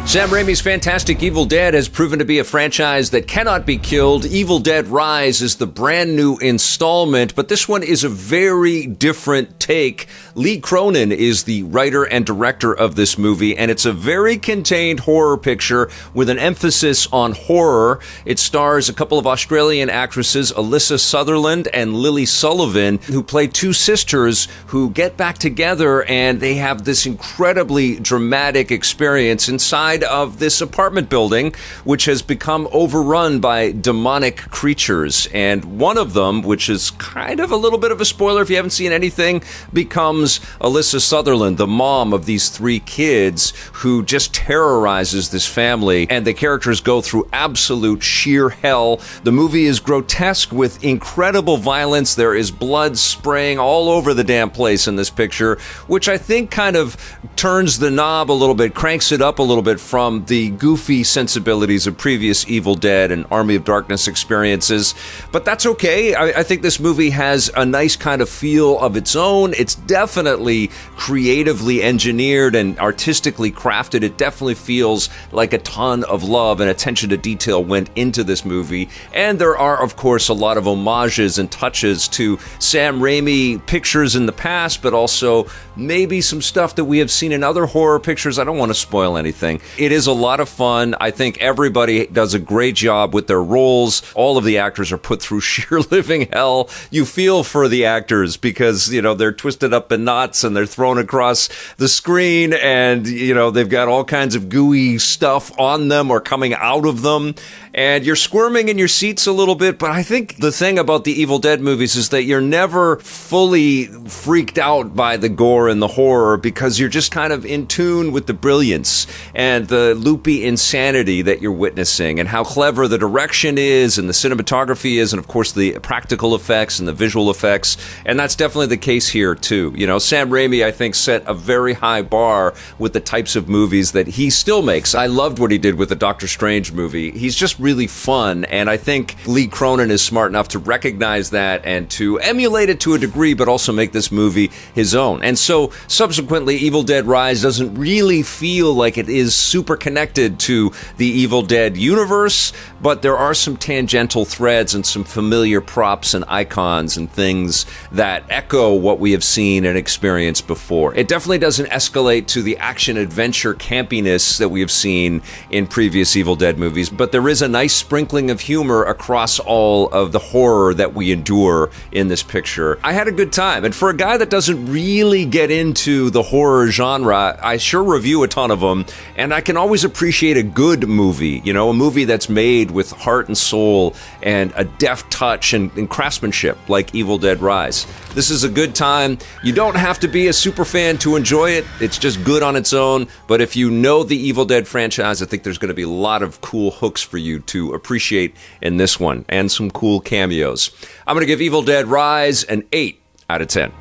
Sam Raimi's fantastic Evil Dead has proven to be a franchise that cannot be killed. Evil Dead Rise is the brand new installment, but this one is a very different take. Lee Cronin is the writer and director of this movie, and it's a very contained horror picture with an emphasis on horror. It stars a couple of Australian actresses, Alyssa Sutherland and Lily Sullivan, who play two sisters who get back together, and they have this incredibly dramatic experience inside of this apartment building, which has become overrun by demonic creatures. And one of them, which is kind of a little bit of a spoiler if you haven't seen anything, becomes Alyssa Sutherland, the mom of these three kids, who just terrorizes this family. And the characters go through absolute sheer hell. The movie is grotesque with incredible violence. There is blood spraying all over the damn place in this picture, which I think kind of turns the knob a little bit, cranks it up a little bit from the goofy sensibilities of previous Evil Dead and Army of Darkness experiences. But that's okay. I think this movie has a nice kind of feel of its own. It's definitely creatively engineered and artistically crafted. It definitely feels like a ton of love and attention to detail went into this movie. And there are, of course, a lot of homages and touches to Sam Raimi pictures in the past, but also maybe some stuff that we have seen in other horror pictures. I don't want to spoil anything. It is a lot of fun. I think everybody does a great job with their roles. All of the actors are put through sheer living hell. You feel for the actors because, you know, they're twisted up in knots and they're thrown across the screen, and, you know, they've got all kinds of gooey stuff on them or coming out of them. And you're squirming in your seats a little bit, but I think the thing about the Evil Dead movies is that you're never fully freaked out by the gore and the horror because you're just kind of in tune with the brilliance and the loopy insanity that you're witnessing and how clever the direction is and the cinematography is, and of course the practical effects and the visual effects. And that's definitely the case here too. You know, Sam Raimi, I think, set a very high bar with the types of movies that he still makes. I loved what he did with the Doctor Strange movie. He's just really fun, and I think Lee Cronin is smart enough to recognize that and to emulate it to a degree, but also make this movie his own. And so subsequently, Evil Dead Rise doesn't really feel like it is super connected to the Evil Dead universe, but there are some tangential threads and some familiar props and icons and things that echo what we have seen and experienced before. It definitely doesn't escalate to the action-adventure campiness that we have seen in previous Evil Dead movies, but there is a nice sprinkling of humor across all of the horror that we endure in this picture. I had a good time, and for a guy that doesn't really get into the horror genre, I sure review a ton of them, and I can always appreciate a good movie, you know, a movie that's made with heart and soul and a deft touch and craftsmanship like Evil Dead Rise. This is a good time. You don't have to be a super fan to enjoy it. It's just good on its own, but if you know the Evil Dead franchise, I think there's going to be a lot of cool hooks for you to appreciate in this one, and some cool cameos. I'm going to give Evil Dead Rise an 8 out of 10.